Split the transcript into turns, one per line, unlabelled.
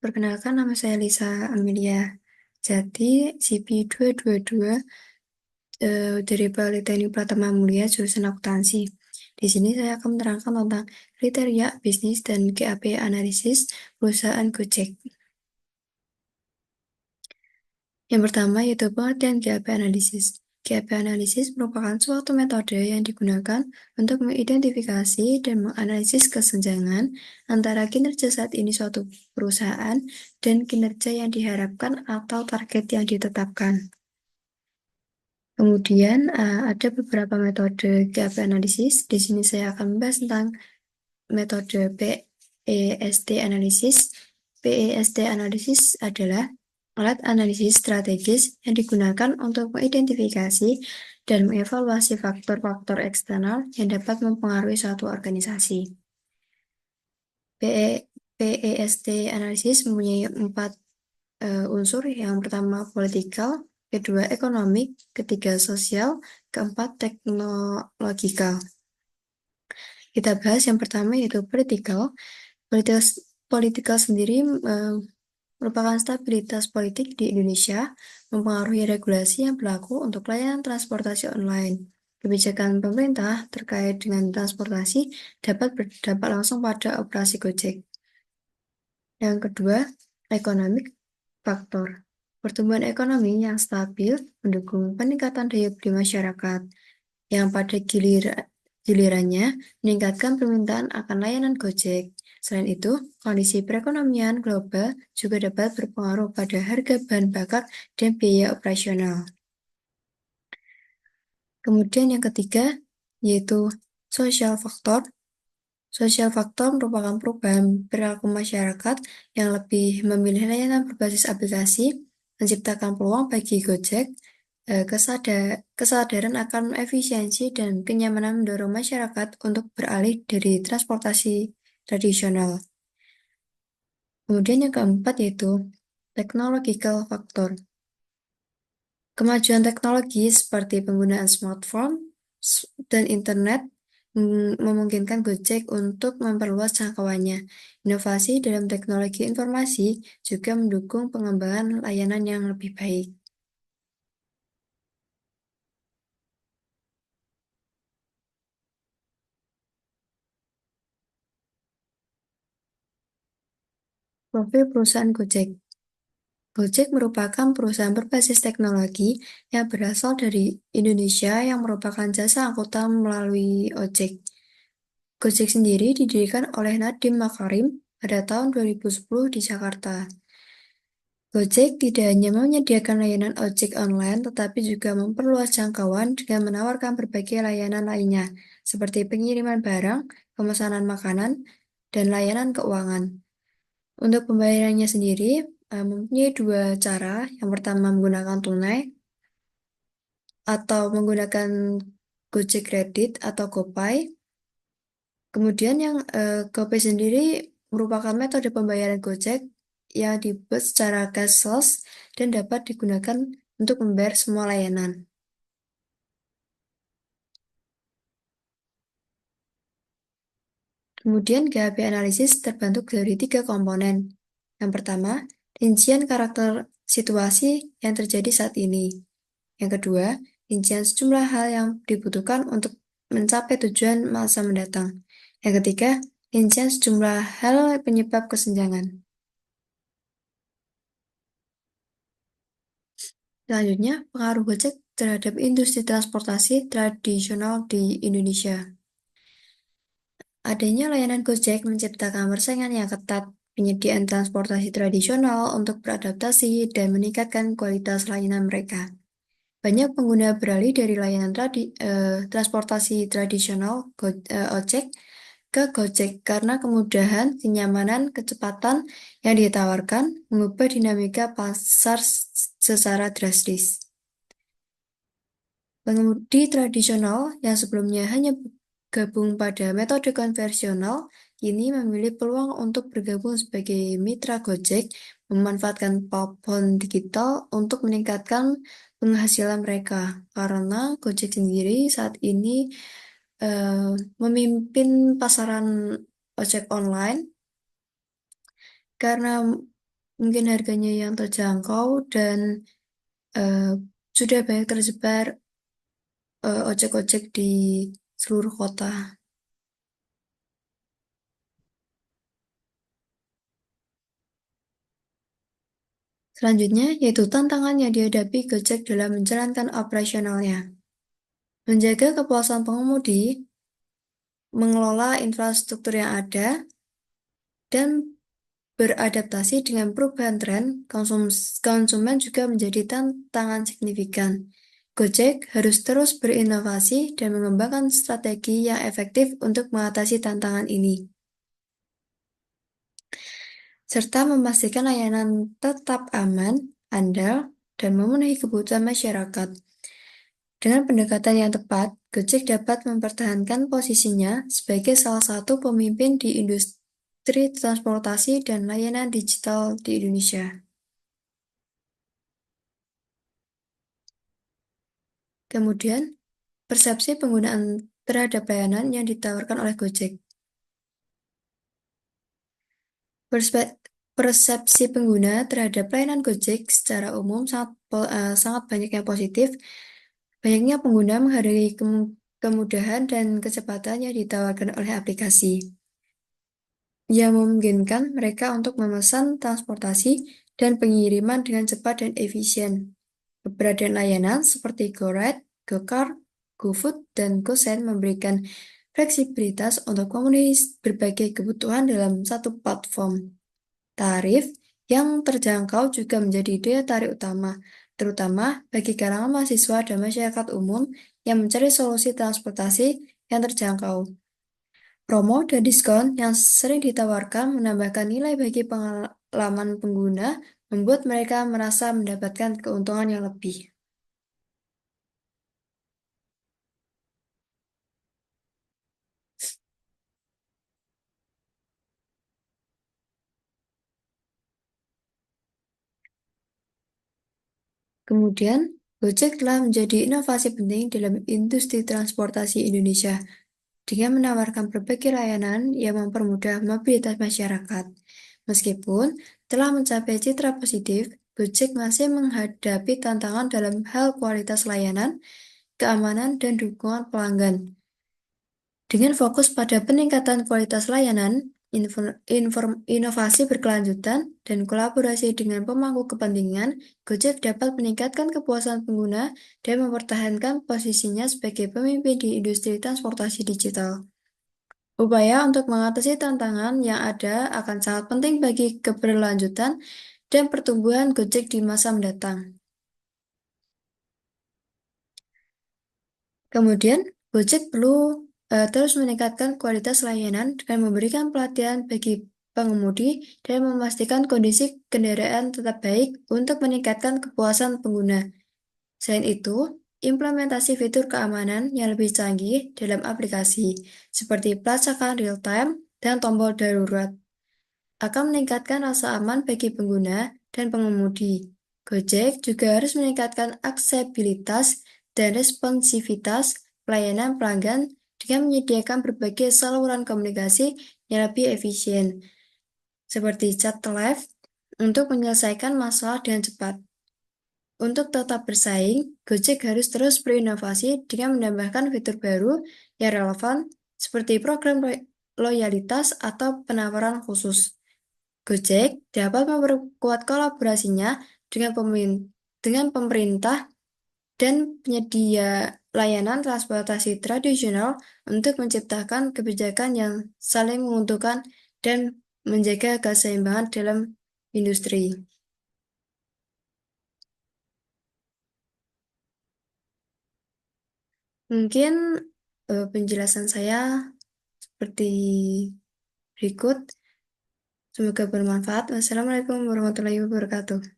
Perkenalkan, nama saya Lisa Amelia Jati, CP222 dari Politeknik Pratama Mulia, jurusan akuntansi. Di sini saya akan menerangkan tentang kriteria bisnis dan GAP analisis perusahaan Gojek. Yang pertama yaitu pengertian GAP analisis. GAP analisis merupakan suatu metode yang digunakan untuk mengidentifikasi dan menganalisis kesenjangan antara kinerja saat ini suatu perusahaan dan kinerja yang diharapkan atau target yang ditetapkan. Kemudian ada beberapa metode GAP analisis. Di sini saya akan membahas tentang metode PEST analisis. PEST analisis adalah alat analisis strategis yang digunakan untuk mengidentifikasi dan mengevaluasi faktor-faktor eksternal yang dapat mempengaruhi suatu organisasi. PEST analisis mempunyai 4 unsur. Yang pertama politikal, kedua ekonomik, ketiga sosial, keempat teknologikal. Kita bahas yang pertama yaitu politikal. Politikal sendiri merupakan stabilitas politik di Indonesia, mempengaruhi regulasi yang berlaku untuk layanan transportasi online. Kebijakan pemerintah terkait dengan transportasi dapat berdampak langsung pada operasi Gojek. Yang kedua, ekonomik faktor. Pertumbuhan ekonomi yang stabil mendukung peningkatan daya beli masyarakat, yang pada gilirannya meningkatkan permintaan akan layanan Gojek. Selain itu, kondisi perekonomian global juga dapat berpengaruh pada harga bahan bakar dan biaya operasional. Kemudian yang ketiga, yaitu social factor. Social factor merupakan perubahan perilaku masyarakat yang lebih memilih layanan berbasis aplikasi, menciptakan peluang bagi Gojek. Kesadaran akan efisiensi dan kenyamanan mendorong masyarakat untuk beralih dari transportasi tradisional. Kemudian yang keempat yaitu technological factor. Kemajuan teknologi seperti penggunaan smartphone dan internet memungkinkan Gojek untuk memperluas jangkauannya. Inovasi dalam teknologi informasi juga mendukung pengembangan layanan yang lebih baik. Profil perusahaan Gojek. Gojek merupakan perusahaan berbasis teknologi yang berasal dari Indonesia yang merupakan jasa angkutan melalui ojek. Gojek sendiri didirikan oleh Nadiem Makarim pada tahun 2010 di Jakarta. Gojek tidak hanya menyediakan layanan ojek online, tetapi juga memperluas jangkauan dengan menawarkan berbagai layanan lainnya, seperti pengiriman barang, pemesanan makanan, dan layanan keuangan. Untuk pembayarannya sendiri, mempunyai 2 cara. Yang pertama menggunakan tunai atau menggunakan Gojek Kredit atau GoPay. Kemudian yang GoPay sendiri merupakan metode pembayaran Gojek yang dibuat secara cashless dan dapat digunakan untuk membayar semua layanan. Kemudian GAP analisis terbentuk dari 3 komponen. Yang pertama, rincian karakter situasi yang terjadi saat ini. Yang kedua, rincian sejumlah hal yang dibutuhkan untuk mencapai tujuan masa mendatang. Yang ketiga, rincian sejumlah hal penyebab kesenjangan. Selanjutnya, pengaruh Gojek terhadap industri transportasi tradisional di Indonesia. Adanya layanan Gojek menciptakan persaingan yang ketat, penyediaan transportasi tradisional untuk beradaptasi dan meningkatkan kualitas layanan mereka. Banyak pengguna beralih dari layanan transportasi tradisional ojek ke Gojek karena kemudahan, kenyamanan, kecepatan yang ditawarkan mengubah dinamika pasar secara drastis. Pengemudi tradisional yang sebelumnya hanya gabung pada metode konvensional, kini memilih peluang untuk bergabung sebagai mitra Gojek, memanfaatkan platform digital untuk meningkatkan penghasilan mereka. Karena Gojek sendiri saat ini memimpin pasaran ojek online karena mungkin harganya yang terjangkau dan eh, sudah banyak tersebar ojek-ojek di seluruh kota. Selanjutnya, yaitu tantangan yang dihadapi Gojek dalam menjalankan operasionalnya. Menjaga kepuasan pengemudi, mengelola infrastruktur yang ada, dan beradaptasi dengan perubahan tren, konsumen juga menjadi tantangan signifikan. Gojek harus terus berinovasi dan mengembangkan strategi yang efektif untuk mengatasi tantangan ini, serta memastikan layanan tetap aman, andal, dan memenuhi kebutuhan masyarakat. Dengan pendekatan yang tepat, Gojek dapat mempertahankan posisinya sebagai salah satu pemimpin di industri transportasi dan layanan digital di Indonesia. Kemudian, persepsi penggunaan terhadap layanan yang ditawarkan oleh Gojek. Persepsi pengguna terhadap layanan Gojek secara umum sangat banyak yang positif. Banyaknya pengguna menghargai kemudahan dan kecepatan yang ditawarkan oleh aplikasi, yang memungkinkan mereka untuk memesan transportasi dan pengiriman dengan cepat dan efisien. Keberadaan layanan seperti GoRide, GoCar, GoFood, dan GoSend memberikan fleksibilitas untuk memenuhi berbagai kebutuhan dalam satu platform. Tarif yang terjangkau juga menjadi daya tarik utama, terutama bagi kalangan mahasiswa dan masyarakat umum yang mencari solusi transportasi yang terjangkau. Promo dan diskon yang sering ditawarkan menambahkan nilai bagi pengalaman pengguna, membuat mereka merasa mendapatkan keuntungan yang lebih. Kemudian, Gojek telah menjadi inovasi penting dalam industri transportasi Indonesia dengan menawarkan berbagai layanan yang mempermudah mobilitas masyarakat. Meskipun telah mencapai citra positif, Gojek masih menghadapi tantangan dalam hal kualitas layanan, keamanan, dan dukungan pelanggan. Dengan fokus pada peningkatan kualitas layanan, inovasi berkelanjutan, dan kolaborasi dengan pemangku kepentingan, Gojek dapat meningkatkan kepuasan pengguna dan mempertahankan posisinya sebagai pemimpin di industri transportasi digital. Upaya untuk mengatasi tantangan yang ada akan sangat penting bagi keberlanjutan dan pertumbuhan Gojek di masa mendatang. Kemudian, Gojek perlu terus meningkatkan kualitas layanan dengan memberikan pelatihan bagi pengemudi dan memastikan kondisi kendaraan tetap baik untuk meningkatkan kepuasan pengguna. Selain itu, implementasi fitur keamanan yang lebih canggih dalam aplikasi, seperti pelacakan real-time dan tombol darurat, akan meningkatkan rasa aman bagi pengguna dan pengemudi. Gojek juga harus meningkatkan aksesibilitas dan responsivitas pelayanan pelanggan dengan menyediakan berbagai saluran komunikasi yang lebih efisien, seperti chat live, untuk menyelesaikan masalah dengan cepat. Untuk tetap bersaing, Gojek harus terus berinovasi dengan menambahkan fitur baru yang relevan, seperti program loyalitas atau penawaran khusus. Gojek dapat memperkuat kolaborasinya dengan pemerintah dan penyedia layanan transportasi tradisional untuk menciptakan kebijakan yang saling menguntungkan dan menjaga keseimbangan dalam industri. Mungkin penjelasan saya seperti berikut. Semoga bermanfaat. Wassalamualaikum warahmatullahi wabarakatuh.